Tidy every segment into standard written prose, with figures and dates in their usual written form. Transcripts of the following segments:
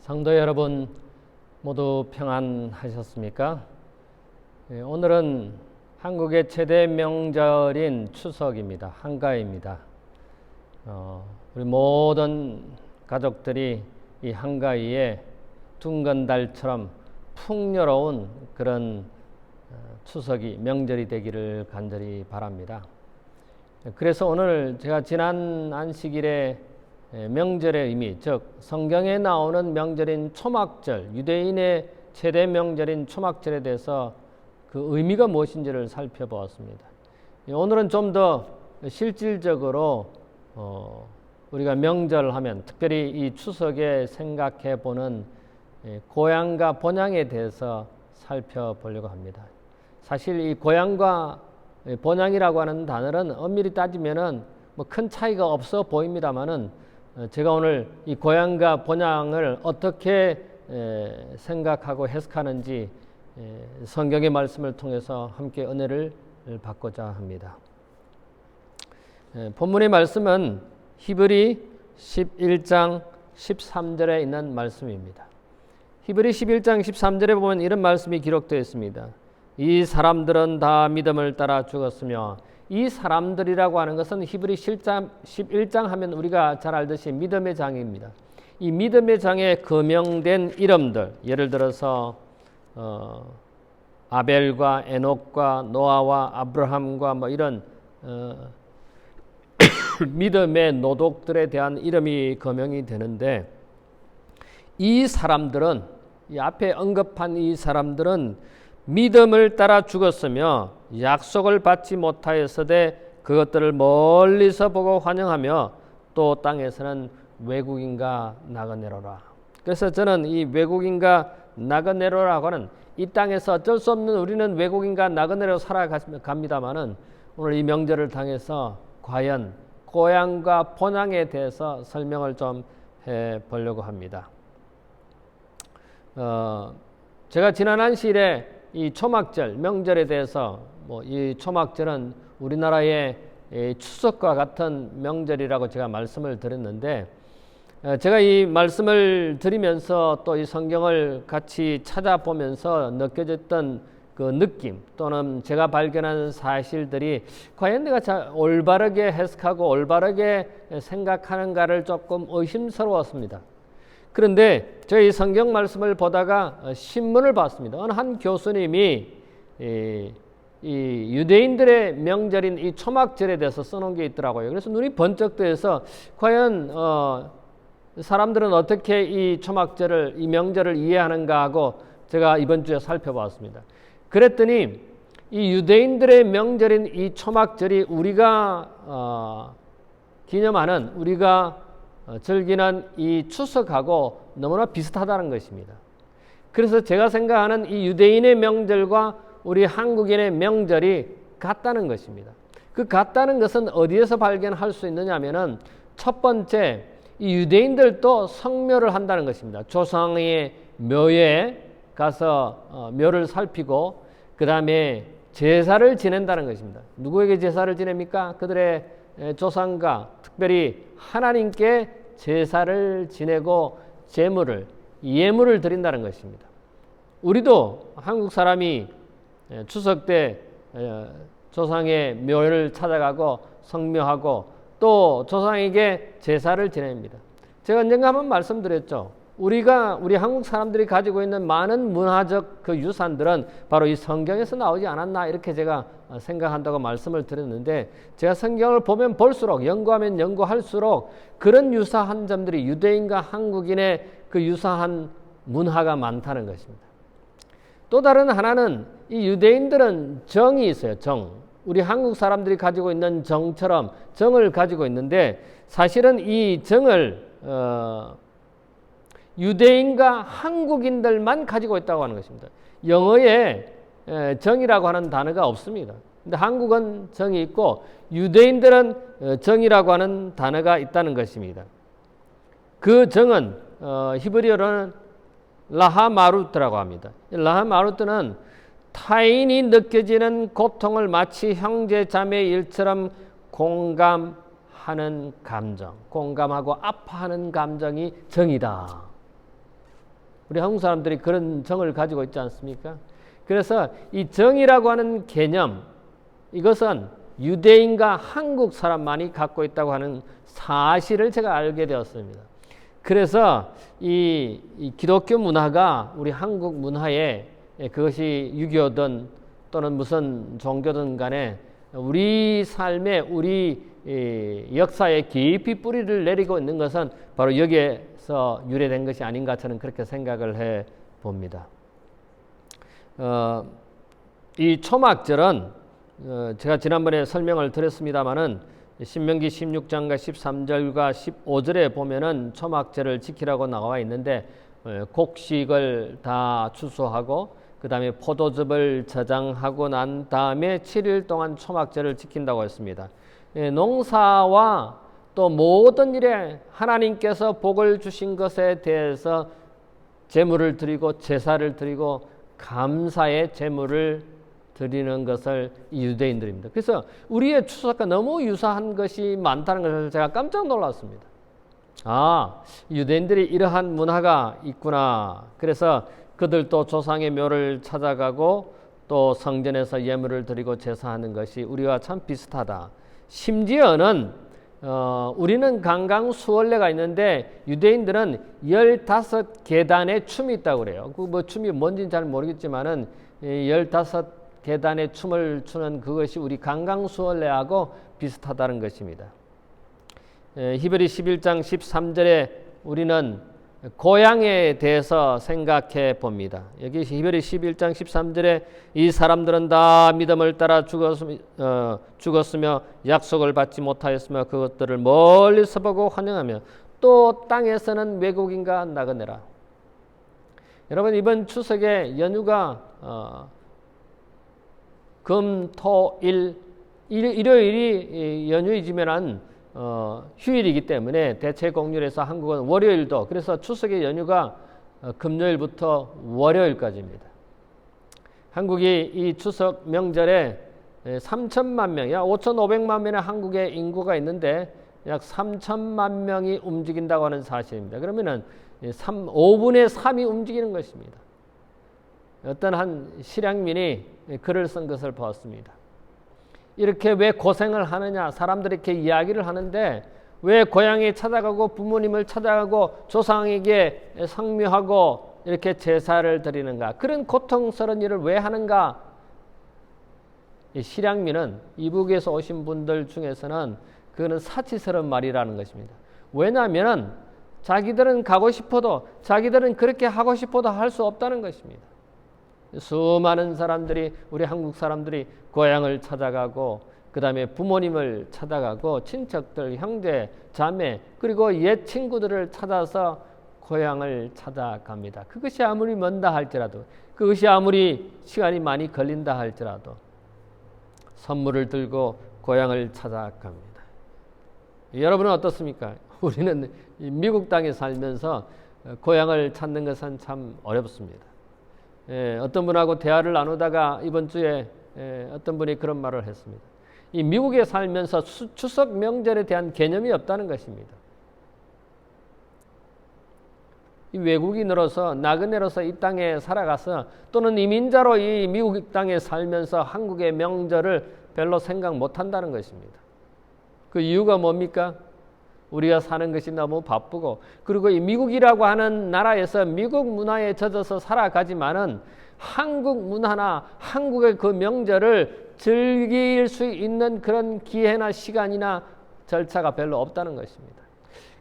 성도 여러분 모두 평안하셨습니까? 오늘은 한국의 최대 명절인 추석입니다. 한가위입니다. 우리 모든 가족들이 이 한가위에 둥근 달처럼 풍요로운 그런 추석이 명절이 되기를 간절히 바랍니다. 그래서 오늘 제가 지난 안식일에 명절의 의미, 즉 성경에 나오는 명절인 초막절, 유대인의 최대 명절인 초막절에 대해서 그 의미가 무엇인지를 살펴보았습니다. 오늘은 좀 더 실질적으로 우리가 명절하면 특별히 이 추석에 생각해 보는 고향과 본향에 대해서 살펴보려고 합니다. 사실 이 고향과 본향이라고 하는 단어는 엄밀히 따지면은 뭐 큰 차이가 없어 보입니다만은 제가 오늘 이 고향과 본향을 어떻게 생각하고 해석하는지 성경의 말씀을 통해서 함께 은혜를 받고자 합니다. 본문의 말씀은 히브리 11장 13절에 있는 말씀입니다. 히브리 11장 13절에 보면 이런 말씀이 기록되어 있습니다. 이 사람들은 다 믿음을 따라 죽었으며, 이 사람들이라고 하는 것은 히브리 11장 하면 우리가 잘 알듯이 믿음의 장입니다. 이 믿음의 장에 거명된 이름들, 예를 들어서 아벨과 에녹과 노아와 아브라함과 뭐 이런 믿음의 노독들에 대한 이름이 거명이 되는데, 이 사람들은, 이 앞에 언급한 이 사람들은 믿음을 따라 죽었으며 약속을 받지 못하였으되 그것들을 멀리서 보고 환영하며 또 땅에서는 외국인과 나그네로라. 그래서 저는 이 외국인과 나그네로라고 하는, 이 땅에서 어쩔 수 없는 우리는 외국인과 나그네로 살아갑니다마는 오늘 이 명절을 당해서 과연 고향과 본향에 대해서 설명을 좀 해보려고 합니다. 제가 지난 안식일에 이 초막절, 명절에 대해서 이 초막절은 우리나라의 추석과 같은 명절이라고 제가 말씀을 드렸는데, 제가 이 말씀을 드리면서 또 이 성경을 같이 찾아보면서 느껴졌던 그 느낌 또는 제가 발견한 사실들이 과연 내가 올바르게 해석하고 올바르게 생각하는가를 조금 의심스러웠습니다. 그런데 저희 성경 말씀을 보다가 신문을 봤습니다. 어느 한 교수님이 이 유대인들의 명절인 이 초막절에 대해서 써놓은 게 있더라고요. 그래서 눈이 번쩍 뜨여서 과연 사람들은 어떻게 이 초막절을, 이 명절을 이해하는가 하고 제가 이번 주에 살펴봤습니다. 그랬더니 이 유대인들의 명절인 이 초막절이 우리가 기념하는, 우리가 즐기는 이 추석하고 너무나 비슷하다는 것입니다. 그래서 제가 생각하는 이 유대인의 명절과 우리 한국인의 명절이 같다는 것입니다. 그 같다는 것은 어디에서 발견할 수 있느냐 하면은, 첫 번째, 이 유대인들도 성묘를 한다는 것입니다. 조상의 묘에 가서 묘를 살피고 그 다음에 제사를 지낸다는 것입니다. 누구에게 제사를 지냅니까? 그들의 조상과 특별히 하나님께 제사를 지내고 예물을 드린다는 것입니다. 우리도 한국 사람이 추석 때 조상의 묘를 찾아가고 성묘하고 또 조상에게 제사를 지냅니다. 제가 언젠가 한번 말씀드렸죠. 우리 한국 사람들이 가지고 있는 많은 문화적 그 유산들은 바로 이 성경에서 나오지 않았나, 이렇게 제가 생각한다고 말씀을 드렸는데, 제가 성경을 보면 볼수록, 연구하면 연구할수록 그런 유사한 점들이 유대인과 한국인의 그 유사한 문화가 많다는 것입니다. 또 다른 하나는, 이 유대인들은 정이 있어요. 정. 우리 한국 사람들이 가지고 있는 정처럼 정을 가지고 있는데, 사실은 이 정을 유대인과 한국인들만 가지고 있다고 하는 것입니다. 영어에 정이라고 하는 단어가 없습니다. 근데 한국은 정이 있고 유대인들은 정이라고 하는 단어가 있다는 것입니다. 그 정은 히브리어로는 라하마루트라고 합니다. 라하마루트는 타인이 느껴지는 고통을 마치 형제 자매의 일처럼 공감하는 감정, 공감하고 아파하는 감정이 정이다. 우리 한국 사람들이 그런 정을 가지고 있지 않습니까? 그래서 이 정이라고 하는 개념, 이것은 유대인과 한국 사람만이 갖고 있다고 하는 사실을 제가 알게 되었습니다. 그래서 이 기독교 문화가 우리 한국 문화에, 그것이 유교든 또는 무슨 종교든 간에 우리 삶에, 우리 역사에 깊이 뿌리를 내리고 있는 것은 바로 여기에서 유래된 것이 아닌가, 저는 그렇게 생각을 해 봅니다. 이 초막절은 제가 지난번에 설명을 드렸습니다마는 신명기 16장과 13절과 15절에 보면은 초막절을 지키라고 나와 있는데, 곡식을 다 추수하고 그 다음에 포도즙을 저장하고 난 다음에 7일 동안 초막절을 지킨다고 했습니다. 농사와 또 모든 일에 하나님께서 복을 주신 것에 대해서 제물을 드리고 제사를 드리고 감사의 제물을 드리는 것을 유대인들입니다. 그래서 우리의 추석과 너무 유사한 것이 많다는 것을 제가 깜짝 놀랐습니다. 아, 유대인들이 이러한 문화가 있구나. 그래서 그들도 조상의 묘를 찾아가고 또 성전에서 예물을 드리고 제사하는 것이 우리와 참 비슷하다. 심지어는 우리는 강강수월래가 있는데 유대인들은 15계단의 춤이 있다고 그래요. 그 뭐 춤이 뭔지는 잘 모르겠지만은 15계단의 춤을 추는 그것이 우리 강강수월래하고 비슷하다는 것입니다. 히브리 11장 13절에 우리는 고향에 대해서 생각해 봅니다. 여기 히브리 11장 13절에 이 사람들은 다 믿음을 따라 죽었으며 약속을 받지 못하였으며 그것들을 멀리서 보고 환영하며 또 땅에서는 외국인과 나그네라. 여러분, 이번 추석에 연휴가 금, 토, 일요일이 연휴이지만은 휴일이기 때문에 대체 공휴일에서 한국은 월요일도, 그래서 추석의 연휴가 금요일부터 월요일까지입니다. 한국이 이 추석 명절에 3천만 명, 약 5,500만 명의 한국의 인구가 있는데 약 3천만 명이 움직인다고 하는 사실입니다. 그러면은 5분의 3이 움직이는 것입니다. 어떤 한 실향민이 글을 쓴 것을 보았습니다. 이렇게 왜 고생을 하느냐, 사람들이 이렇게 이야기를 하는데 왜 고향에 찾아가고 부모님을 찾아가고 조상에게 성묘하고 이렇게 제사를 드리는가, 그런 고통스러운 일을 왜 하는가. 이 실향민은, 이북에서 오신 분들 중에서는 그거는 사치스러운 말이라는 것입니다. 왜냐하면 자기들은 가고 싶어도, 자기들은 그렇게 하고 싶어도 할 수 없다는 것입니다. 수많은 사람들이, 우리 한국 사람들이 고향을 찾아가고 그 다음에 부모님을 찾아가고 친척들, 형제, 자매, 그리고 옛 친구들을 찾아서 고향을 찾아갑니다. 그것이 아무리 먼다 할지라도, 그것이 아무리 시간이 많이 걸린다 할지라도 선물을 들고 고향을 찾아갑니다. 여러분은 어떻습니까? 우리는 미국 땅에 살면서 고향을 찾는 것은 참 어렵습니다. 어떤 분하고 대화를 나누다가 이번 주에 어떤 분이 그런 말을 했습니다. 이 미국에 살면서 추석 명절에 대한 개념이 없다는 것입니다. 이 외국인으로서, 나그네로서 이 땅에 살아가서, 또는 이민자로 이 미국 땅에 살면서 한국의 명절을 별로 생각 못한다는 것입니다. 그 이유가 뭡니까? 우리가 사는 것이 너무 바쁘고, 그리고 이 미국이라고 하는 나라에서 미국 문화에 젖어서 살아가지만은 한국 문화나 한국의 그 명절을 즐길 수 있는 그런 기회나 시간이나 절차가 별로 없다는 것입니다.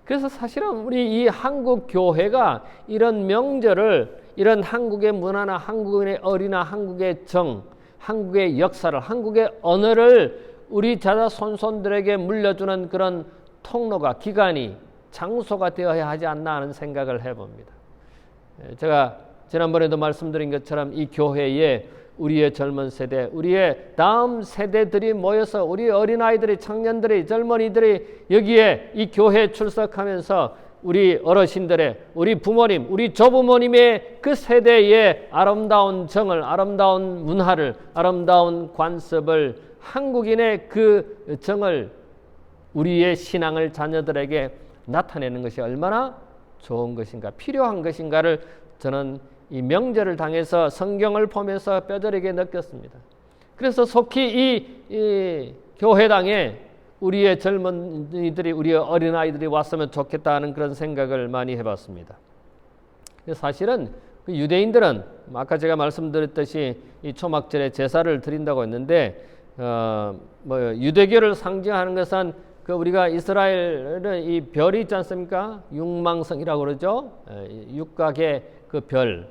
그래서 사실은 우리 이 한국 교회가 이런 명절을, 이런 한국의 문화나 한국의 어리나 한국의 정, 한국의 역사를, 한국의 언어를 우리 자손들에게 물려주는 그런 통로가, 기관이, 장소가 되어야 하지 않나 하는 생각을 해봅니다. 제가 지난번에도 말씀드린 것처럼 이 교회에 우리의 젊은 세대, 우리의 다음 세대들이 모여서, 우리 어린아이들이, 청년들이, 젊은이들이 여기에 이 교회에 출석하면서 우리 어르신들의, 우리 부모님, 우리 조부모님의 그 세대의 아름다운 정을, 아름다운 문화를, 아름다운 관습을, 한국인의 그 정을, 우리의 신앙을 자녀들에게 나타내는 것이 얼마나 좋은 것인가, 필요한 것인가를 저는 이 명절을 당해서 성경을 보면서 뼈저리게 느꼈습니다. 그래서 속히 이 교회당에 우리의 젊은이들이, 우리의 어린아이들이 왔으면 좋겠다는 그런 생각을 많이 해봤습니다. 사실은 그 유대인들은 아까 제가 말씀드렸듯이 이 초막절에 제사를 드린다고 했는데 유대교를 상징하는 것은 그 우리가 이스라엘은 이 별이 있지 않습니까? 육망성이라고 그러죠. 육각의 그 별,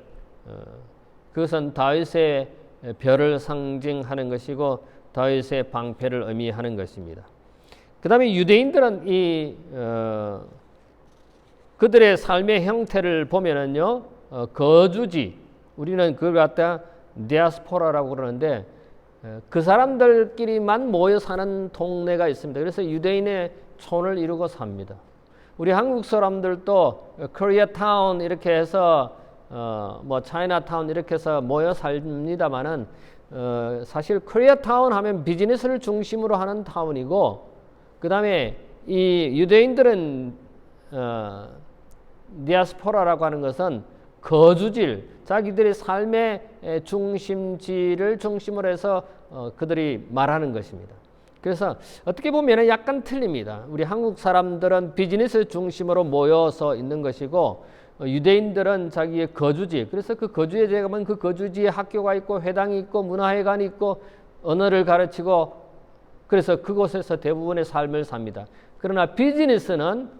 그것은 다윗의 별을 상징하는 것이고 다윗의 방패를 의미하는 것입니다. 그 다음에 유대인들은 그들의 삶의 형태를 보면은요, 거주지, 우리는 그걸 갖다 디아스포라라고 그러는데 그 사람들끼리만 모여 사는 동네가 있습니다. 그래서 유대인의 촌을 이루고 삽니다. 우리 한국 사람들도 코리아타운 이렇게 해서 차이나타운 이렇게 해서 모여 삽니다만은 사실 코리아타운 하면 비즈니스를 중심으로 하는 타운이고, 그 다음에 이 유대인들은 디아스포라라고 하는 것은 거주질, 자기들의 삶의 중심지를 중심으로 해서 그들이 말하는 것입니다. 그래서 어떻게 보면 약간 틀립니다. 우리 한국 사람들은 비즈니스 중심으로 모여서 있는 것이고, 유대인들은 자기의 거주지, 그래서 그 거주에 가면 그 거주지에 학교가 있고 회당이 있고 문화회관이 있고 언어를 가르치고, 그래서 그곳에서 대부분의 삶을 삽니다. 그러나 비즈니스는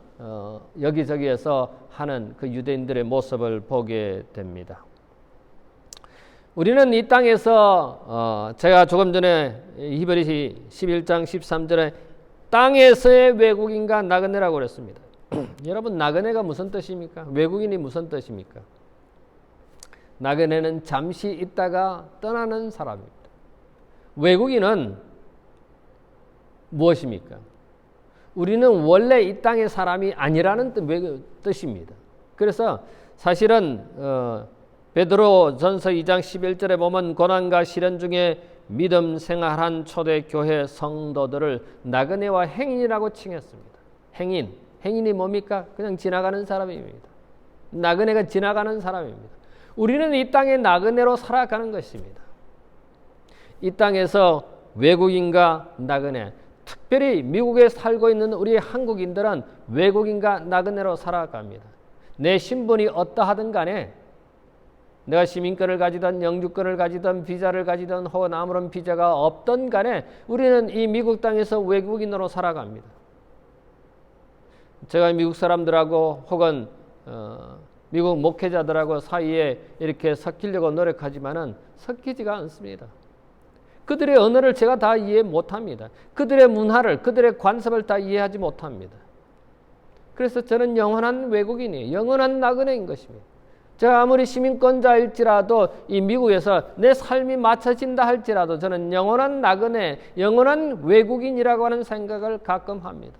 여기저기에서 하는 그 유대인들의 모습을 보게 됩니다. 우리는 이 땅에서 제가 조금 전에 히브리서 11장 13절에 땅에서의 외국인과 나그네라고 그랬습니다. 여러분, 나그네가 무슨 뜻입니까? 외국인이 무슨 뜻입니까? 나그네는 잠시 있다가 떠나는 사람입니다. 외국인은 무엇입니까? 우리는 원래 이 땅의 사람이 아니라는 뜻입니다. 그래서 사실은 베드로전서 2장 11절에 보면 고난과 시련 중에 믿음 생활한 초대교회 성도들을 나그네와 행인이라고 칭했습니다. 행인이 뭡니까? 그냥 지나가는 사람입니다. 나그네가 지나가는 사람입니다. 우리는 이 땅의 나그네로 살아가는 것입니다. 이 땅에서 외국인과 나그네, 특별히 미국에 살고 있는 우리 한국인들은 외국인과 나그네로 살아갑니다. 내 신분이 어떠하든 간에, 내가 시민권을 가지든 영주권을 가지든 비자를 가지든 혹은 아무런 비자가 없든 간에 우리는 이 미국 땅에서 외국인으로 살아갑니다. 제가 미국 사람들하고 혹은 미국 목회자들하고 사이에 이렇게 섞이려고 노력하지만은 섞이지가 않습니다. 그들의 언어를 제가 다 이해 못합니다. 그들의 문화를, 그들의 관습을 다 이해하지 못합니다. 그래서 저는 영원한 외국인이에요. 영원한 나그네인 것입니다. 제가 아무리 시민권자일지라도 이 미국에서 내 삶이 맞춰진다 할지라도 저는 영원한 나그네, 영원한 외국인이라고 하는 생각을 가끔 합니다.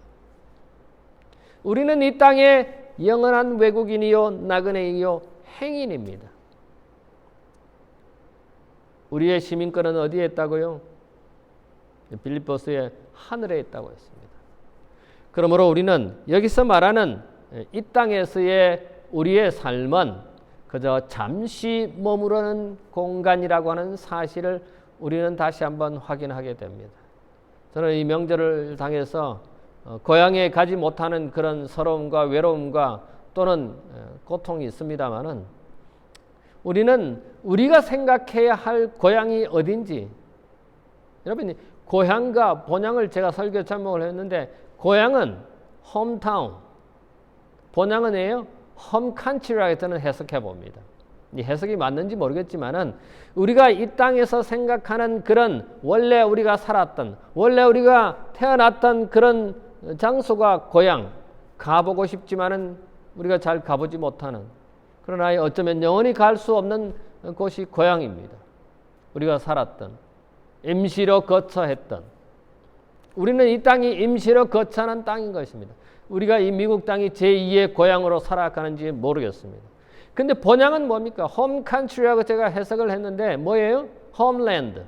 우리는 이 땅에 영원한 외국인이요, 나그네이요, 행인입니다. 우리의 시민권은 어디에 있다고요? 빌립보서의 하늘에 있다고 했습니다. 그러므로 우리는 여기서 말하는 이 땅에서의 우리의 삶은 그저 잠시 머무르는 공간이라고 하는 사실을 우리는 다시 한번 확인하게 됩니다. 저는 이 명절을 당해서 고향에 가지 못하는 그런 서러움과 외로움과 또는 고통이 있습니다만은 우리는 우리가 생각해야 할 고향이 어딘지, 여러분, 고향과 본향을 제가 설교 제목을 했는데, 고향은 홈타운, 본향은 뭐예요? 홈컨트리라고 저는 해석해 봅니다. 이 해석이 맞는지 모르겠지만은 우리가 이 땅에서 생각하는 그런 원래 우리가 살았던, 원래 우리가 태어났던 그런 장소가 고향, 가보고 싶지만은 우리가 잘 가보지 못하는, 그러나 어쩌면 영원히 갈 수 없는 곳이 고향입니다. 우리가 살았던, 임시로 거처했던, 우리는 이 땅이 임시로 거처하는 땅인 것입니다. 우리가 이 미국 땅이 제2의 고향으로 살아가는지 모르겠습니다. 근데 본향은 뭡니까? 홈 컨트리라고 제가 해석을 했는데 뭐예요? 홈랜드.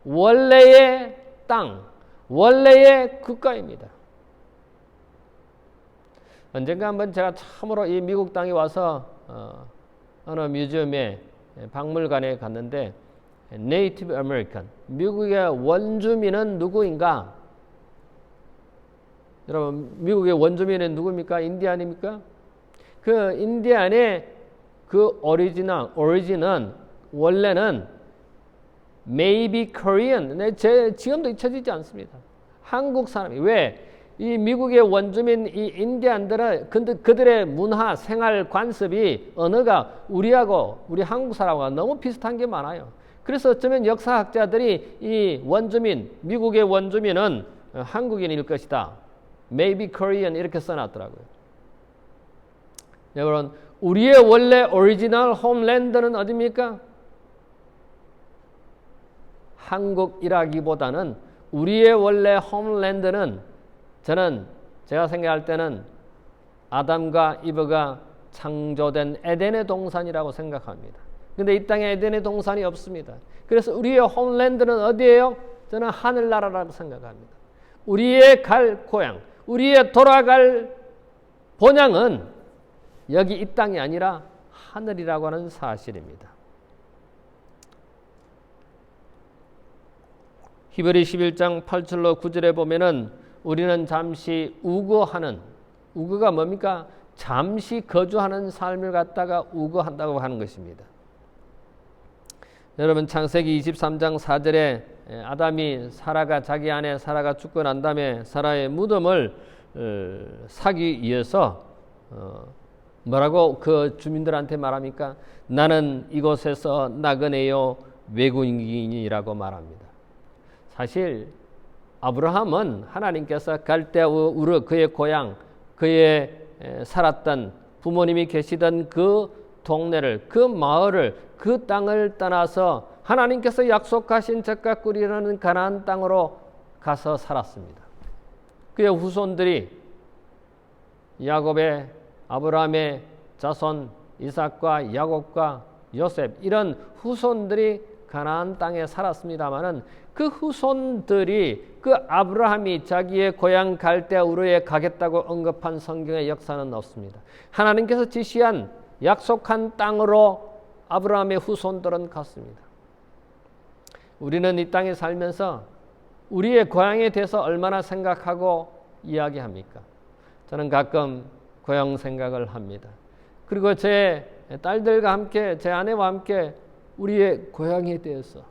원래의 땅, 원래의 국가입니다. 언젠가 한번 제가 참으로 이 미국 땅에 와서 어느 뮤지엄에 박물관에 갔는데 네이티브 아메리칸, 미국의 원주민은 누구인가? 여러분, 미국의 원주민은 누구입니까? 인디안입니까? 그 인디안의 그 오리진은 원래는 maybe Korean, 지금도 잊혀지지 않습니다. 한국 사람이. 왜? 이 미국의 원주민, 이 인디안들은 그들의 문화, 생활 관습이, 언어가 우리하고, 우리 한국 사람과 너무 비슷한 게 많아요. 그래서 어쩌면 역사학자들이 이 원주민, 미국의 원주민은 한국인일 것이다. maybe Korean 이렇게 써놨더라고요. 여러분, 우리의 원래 오리지널 홈랜드는 어디입니까? 한국이라기보다는 우리의 원래 홈랜드는 제가 생각할 때는 아담과 이브가 창조된 에덴의 동산이라고 생각합니다. 근데 이 땅에 에덴의 동산이 없습니다. 그래서 우리의 홈랜드는 어디예요? 저는 하늘나라라고 생각합니다. 우리의 갈 고향, 우리의 돌아갈 본향은 여기 이 땅이 아니라 하늘이라고 하는 사실입니다. 히브리 11장 8절로 9절에 보면은 우리는 잠시 우거가 뭡니까? 잠시 거주하는 삶을 갖다가 우거한다고 하는 것입니다. 여러분, 창세기 23장 4절에 아담이 자기 아내 사라가 죽고 난 다음에 사라의 무덤을 사기 위해서 뭐라고 그 주민들한테 말합니까? 나는 이곳에서 나그네요 외국인이라고 말합니다. 사실 아브라함은 하나님께서 갈대아 우르, 그의 고향, 그의 살았던 부모님이 계시던 그 동네를, 그 마을을, 그 땅을 떠나서 하나님께서 약속하신 젖과 꿀이 흐르는 가나안 땅으로 가서 살았습니다. 그의 후손들이 야곱의, 아브라함의 자손 이삭과 야곱과 요셉, 이런 후손들이 가나안 땅에 살았습니다마는 그 후손들이 그 아브라함이 자기의 고향 갈대아 우르에 가겠다고 언급한 성경의 역사는 없습니다. 하나님께서 지시한 약속한 땅으로 아브라함의 후손들은 갔습니다. 우리는 이 땅에 살면서 우리의 고향에 대해서 얼마나 생각하고 이야기합니까? 저는 가끔 고향 생각을 합니다. 그리고 제 딸들과 함께, 제 아내와 함께 우리의 고향에 대해서,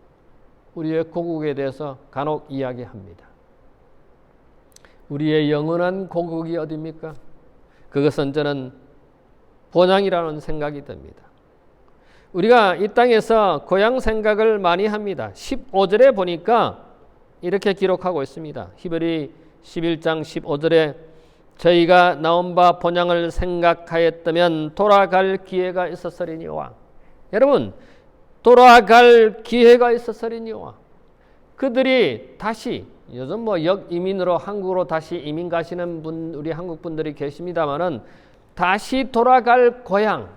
우리의 고국에 대해서 간혹 이야기합니다. 우리의 영원한 고국이 어디입니까? 그것은 저는 본향이라는 생각이 듭니다. 우리가 이 땅에서 고향 생각을 많이 합니다. 15절에 보니까 이렇게 기록하고 있습니다. 히브리 11장 15절에 저희가 나온 바 본향을 생각하였다면 돌아갈 기회가 있었으리니와. 여러분, 돌아갈 기회가 있었으리니와. 그들이 다시, 요즘 역이민으로 한국으로 다시 이민 가시는 우리 한국 분들이 계십니다만은 다시 돌아갈 고향,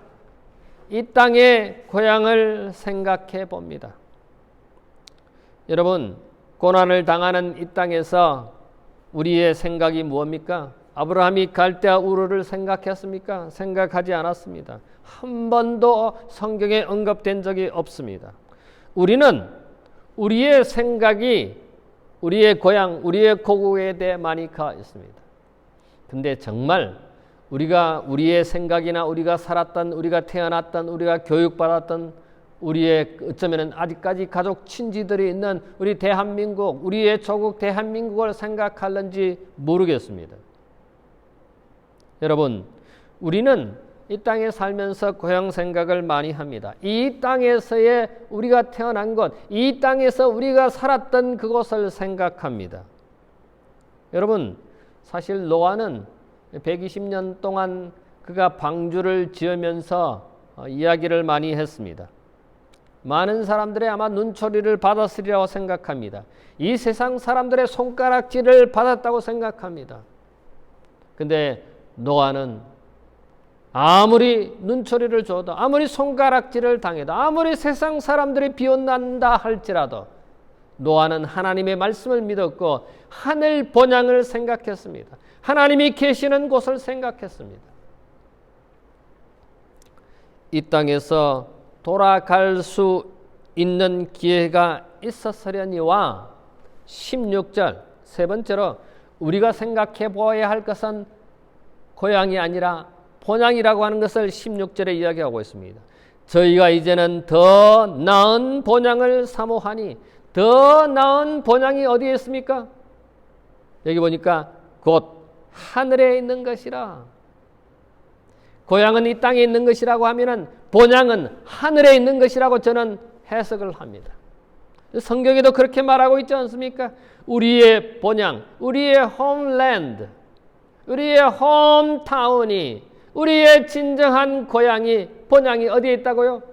이 땅의 고향을 생각해 봅니다. 여러분, 고난을 당하는 이 땅에서 우리의 생각이 무엇입니까? 아브라함이 갈대아 우르를 생각했습니까? 생각하지 않았습니다. 한 번도 성경에 언급된 적이 없습니다. 우리는 우리의 생각이 우리의 고향, 우리의 고국에 대해 많이 가 있습니다. 근데 정말 우리의 생각이나 우리가 살았던, 우리가 태어났던, 우리가 교육받았던 우리의 어쩌면 아직까지 가족 친지들이 있는 우리 대한민국, 우리의 조국 대한민국을 생각하는지 모르겠습니다. 여러분, 우리는 이 땅에 살면서 고향 생각을 많이 합니다. 이 땅에서의 우리가 태어난 것, 이 땅에서 우리가 살았던 그곳을 생각합니다. 여러분, 사실 노아는 120년 동안 그가 방주를 지으면서 이야기를 많이 했습니다. 많은 사람들의 아마 눈초리를 받았으리라고 생각합니다. 이 세상 사람들의 손가락질을 받았다고 생각합니다. 근데 노아는 아무리 눈초리를 줘도, 아무리 손가락질을 당해도, 아무리 세상 사람들이 비웃는다 할지라도 노아는 하나님의 말씀을 믿었고 하늘 본향을 생각했습니다. 하나님이 계시는 곳을 생각했습니다. 이 땅에서 돌아갈 수 있는 기회가 있었으려니와 16절 세 번째로 우리가 생각해 보아야 할 것은 고향이 아니라 본향이라고 하는 것을 16절에 이야기하고 있습니다. 저희가 이제는 더 나은 본향을 사모하니 더 나은 본향이 어디에 있습니까? 여기 보니까 곧 하늘에 있는 것이라. 고향은 이 땅에 있는 것이라고 하면은 본향은 하늘에 있는 것이라고 저는 해석을 합니다. 성경에도 그렇게 말하고 있지 않습니까? 우리의 본향, 우리의 홈랜드, 우리의 홈타운이, 우리의 진정한 고향이, 본향이 어디에 있다고요?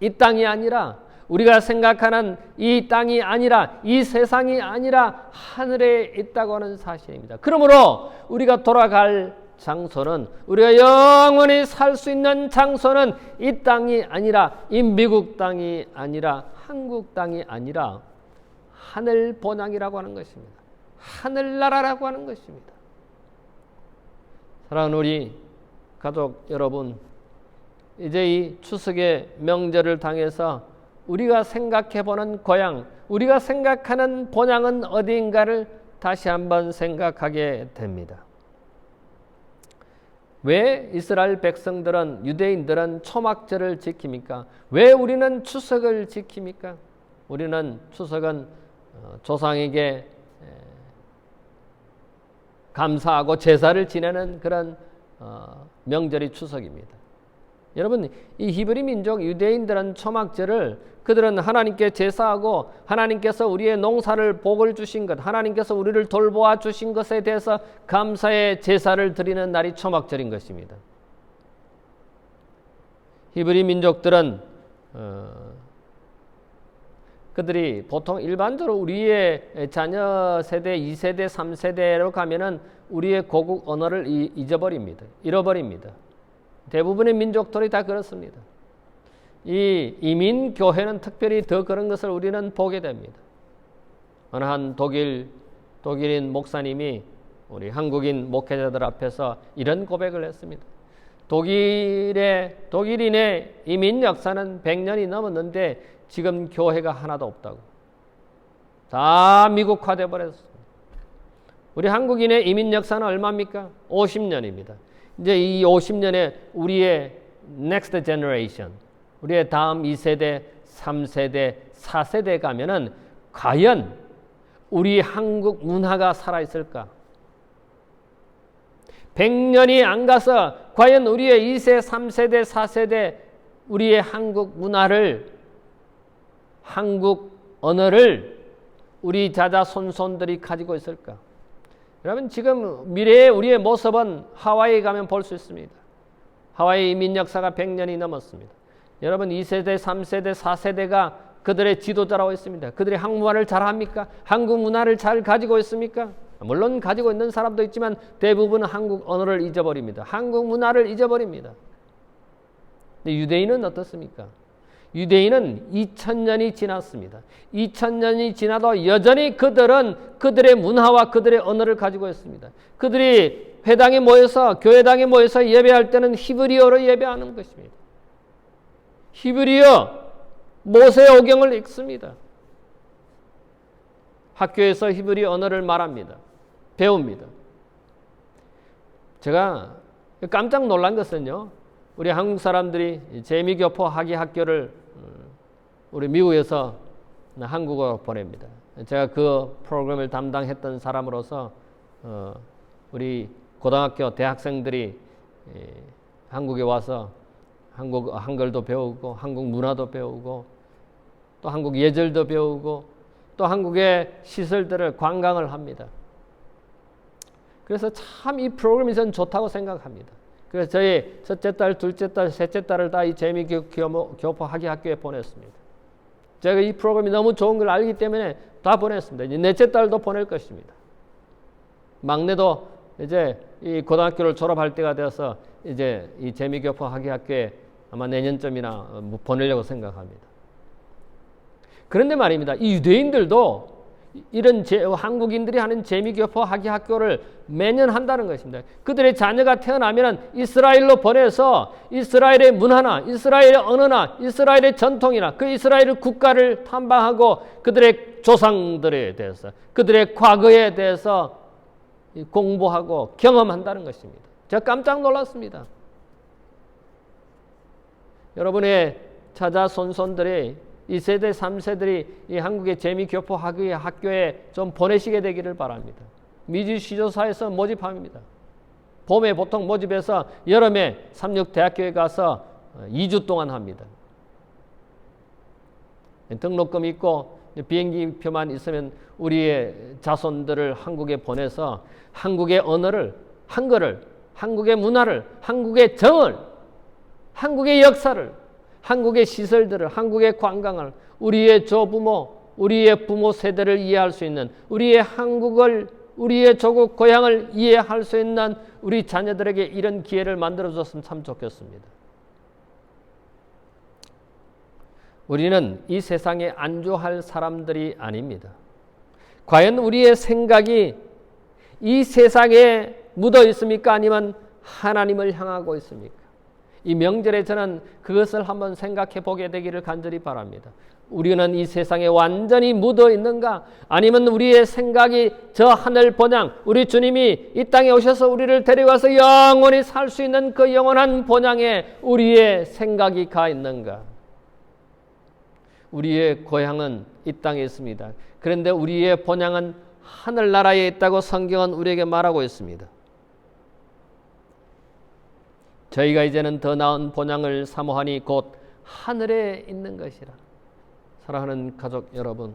이 땅이 아니라, 우리가 생각하는 이 땅이 아니라, 이 세상이 아니라 하늘에 있다고 하는 사실입니다. 그러므로 우리가 돌아갈 장소는, 우리가 영원히 살 수 있는 장소는 이 땅이 아니라, 이 미국 땅이 아니라, 한국 땅이 아니라 하늘 본향이라고 하는 것입니다. 하늘나라라고 하는 것입니다. 사랑하는 우리 가족 여러분, 이제 이 추석의 명절을 당해서 우리가 생각해보는 고향, 우리가 생각하는 본향은 어디인가를 다시 한번 생각하게 됩니다. 왜 이스라엘 백성들은, 유대인들은 초막절을 지킵니까? 왜 우리는 추석을 지킵니까? 우리는 추석은 조상에게 감사하고 제사를 지내는 그런 명절이 추석입니다. 여러분, 이 히브리 민족 유대인들은 초막절을 그들은 하나님께 제사하고 하나님께서 우리의 농사를 복을 주신 것, 하나님께서 우리를 돌보아 주신 것에 대해서 감사의 제사를 드리는 날이 초막절인 것입니다. 히브리 민족들은 그들이 보통 일반적으로 우리의 자녀 세대, 2세대, 3세대로 가면은 우리의 고국 언어를 잃어버립니다. 대부분의 민족들이 다 그렇습니다. 이 이민 교회는 특별히 더 그런 것을 우리는 보게 됩니다. 어느 한 독일인 목사님이 우리 한국인 목회자들 앞에서 이런 고백을 했습니다. 독일인의 이민 역사는 100년이 넘었는데 지금 교회가 하나도 없다고. 다 미국화돼 버렸습니다. 우리 한국인의 이민 역사는 얼마입니까? 50년입니다. 이제 이 50년에 우리의 next generation, 우리의 다음 2세대, 3세대, 4세대 가면은 과연 우리 한국 문화가 살아있을까? 100년이 안 가서 과연 우리의 2세, 3세대, 4세대 우리의 한국 문화를, 한국 언어를 우리 자자손손들이 가지고 있을까? 여러분, 지금 미래의 우리의 모습은 하와이에 가면 볼 수 있습니다. 하와이 이민 역사가 100년이 넘었습니다. 여러분, 2세대, 3세대, 4세대가 그들의 지도자라고 있습니다. 그들이 한국 문화를 잘 합니까? 한국 문화를 잘 가지고 있습니까? 물론 가지고 있는 사람도 있지만 대부분은 한국 언어를 잊어버립니다. 한국 문화를 잊어버립니다. 근데 유대인은 어떻습니까? 유대인은 2000년이 지났습니다. 2000년이 지나도 여전히 그들은 그들의 문화와 그들의 언어를 가지고 있습니다. 그들이 회당에 모여서, 교회당에 모여서 예배할 때는 히브리어로 예배하는 것입니다. 히브리어, 모세오경을 읽습니다. 학교에서 히브리 언어를 말합니다. 배웁니다. 제가 깜짝 놀란 것은요, 우리 한국 사람들이 재미교포 학위학교를 우리 미국에서 한국어로 보냅니다. 제가 그 프로그램을 담당했던 사람으로서 우리 고등학교 대학생들이 한국에 와서 한국 한글도 배우고 한국 문화도 배우고 또 한국 예절도 배우고 또 한국의 시설들을 관광을 합니다. 그래서 참 이 프로그램이 전 좋다고 생각합니다. 그래서 저희 첫째 딸, 둘째 딸, 셋째 딸을 다 이 재미교포 학위학교에 보냈습니다. 제가 이 프로그램이 너무 좋은 걸 알기 때문에 다 보냈습니다. 이제 넷째 딸도 보낼 것입니다. 막내도 이제 이 고등학교를 졸업할 때가 되어서 이제 이 재미교포 학위학교에 아마 내년쯤이나 보내려고 생각합니다. 그런데 말입니다. 이 유대인들도 이런 한국인들이 하는 재미교포 학교를 매년 한다는 것입니다. 그들의 자녀가 태어나면 이스라엘로 보내서 이스라엘의 문화나 이스라엘의 언어나 이스라엘의 전통이나 그 이스라엘 국가를 탐방하고 그들의 조상들에 대해서 그들의 과거에 대해서 공부하고 경험한다는 것입니다. 제가 깜짝 놀랐습니다. 여러분의 자자손손들이 2세대, 3세들이 이 한국의 재미교포 학교에 좀 보내시게 되기를 바랍니다. 미주시조사에서 모집합니다. 봄에 보통 모집해서 여름에 삼육대학교에 가서 2주 동안 합니다. 등록금 있고 비행기표만 있으면 우리의 자손들을 한국에 보내서 한국의 언어를, 한글을, 한국의 문화를, 한국의 정을, 한국의 역사를, 한국의 시설들을, 한국의 관광을, 우리의 조부모, 우리의 부모 세대를 이해할 수 있는, 우리의 한국을, 우리의 조국 고향을 이해할 수 있는 우리 자녀들에게 이런 기회를 만들어줬으면 참 좋겠습니다. 우리는 이 세상에 안주할 사람들이 아닙니다. 과연 우리의 생각이 이 세상에 묻어 있습니까? 아니면 하나님을 향하고 있습니까? 이 명절에 저는 그것을 한번 생각해 보게 되기를 간절히 바랍니다. 우리는 이 세상에 완전히 묻어 있는가? 아니면 우리의 생각이 저 하늘 본향, 우리 주님이 이 땅에 오셔서 우리를 데려가서 영원히 살 수 있는 그 영원한 본향에 우리의 생각이 가 있는가? 우리의 고향은 이 땅에 있습니다. 그런데 우리의 본향은 하늘나라에 있다고 성경은 우리에게 말하고 있습니다. 저희가 이제는 더 나은 본향을 사모하니 곧 하늘에 있는 것이라. 사랑하는 가족 여러분,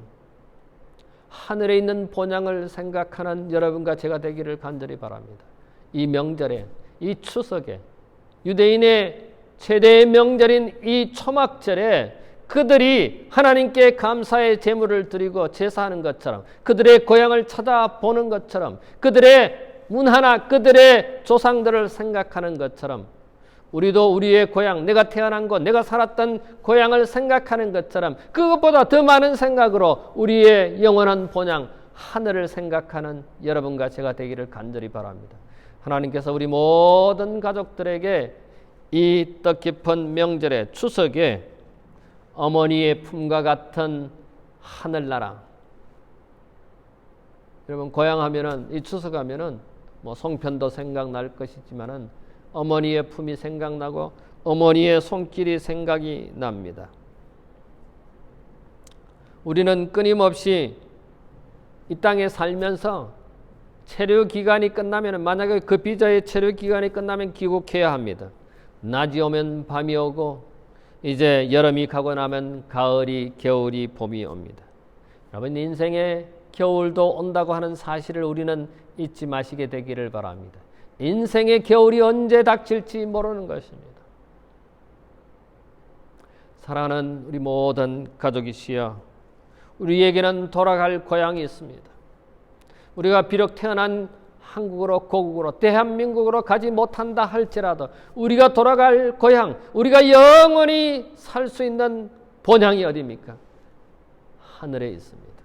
하늘에 있는 본향을 생각하는 여러분과 제가 되기를 간절히 바랍니다. 이 명절에, 이 추석에, 유대인의 최대의 명절인 이 초막절에 그들이 하나님께 감사의 제물을 드리고 제사하는 것처럼, 그들의 고향을 찾아보는 것처럼, 그들의 문화나 그들의 조상들을 생각하는 것처럼, 우리도 우리의 고향, 내가 태어난 곳, 내가 살았던 고향을 생각하는 것처럼 그것보다 더 많은 생각으로 우리의 영원한 본향, 하늘을 생각하는 여러분과 제가 되기를 간절히 바랍니다. 하나님께서 우리 모든 가족들에게 이 뜻깊은 명절에, 추석에 어머니의 품과 같은 하늘나라. 여러분 고향하면은, 이 추석하면은 뭐 송편도 생각날 것이지만은 어머니의 품이 생각나고 어머니의 손길이 생각이 납니다. 우리는 끊임없이 이 땅에 살면서 체류 기간이 끝나면, 만약에 그 비자의 체류 기간이 끝나면 귀국해야 합니다. 낮이 오면 밤이 오고 이제 여름이 가고 나면 가을이, 겨울이, 봄이 옵니다. 여러분 인생에 겨울도 온다고 하는 사실을 우리는 잊지 마시게 되기를 바랍니다. 인생의 겨울이 언제 닥칠지 모르는 것입니다. 사랑하는 우리 모든 가족이시여, 우리에게는 돌아갈 고향이 있습니다. 우리가 비록 태어난 한국으로, 고국으로, 대한민국으로 가지 못한다 할지라도 우리가 돌아갈 고향, 우리가 영원히 살 수 있는 본향이 어디입니까? 하늘에 있습니다.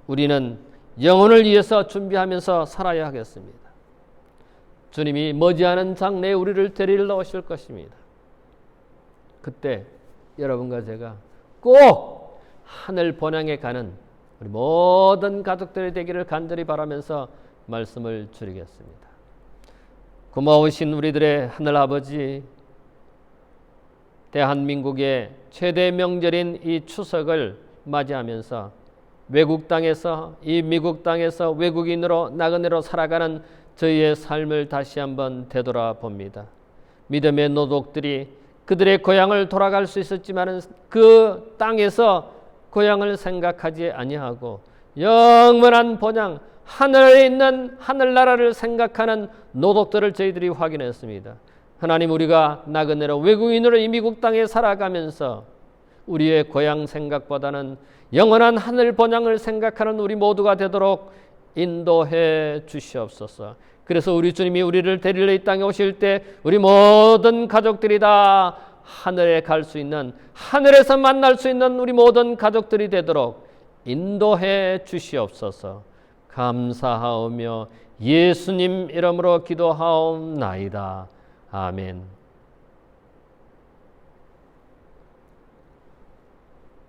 우리는 영혼을 위해서 준비하면서 살아야 하겠습니다. 주님이 머지않은 장래에 우리를 데리러 오실 것입니다. 그때 여러분과 제가 꼭 하늘 본향에 가는 우리 모든 가족들이 되기를 간절히 바라면서 말씀을 드리겠습니다. 고마우신 우리들의 하늘아버지, 대한민국의 최대 명절인 이 추석을 맞이하면서 외국 땅에서, 이 미국 땅에서 외국인으로 나그네로 살아가는 저희의 삶을 다시 한번 되돌아봅니다. 믿음의 노독들이 그들의 고향을 돌아갈 수 있었지만 그 땅에서 고향을 생각하지 아니하고 영원한 본향, 하늘에 있는 하늘나라를 생각하는 노독들을 저희들이 확인했습니다. 하나님, 우리가 나그네로 외국인으로 이 미국 땅에 살아가면서 우리의 고향 생각보다는 영원한 하늘 본향을 생각하는 우리 모두가 되도록 인도해 주시옵소서. 그래서 우리 주님이 우리를 데리러 이 땅에 오실 때 우리 모든 가족들이 다 하늘에 갈 수 있는, 하늘에서 만날 수 있는 우리 모든 가족들이 되도록 인도해 주시옵소서. 감사하오며 예수님 이름으로 기도하옵나이다. 아멘.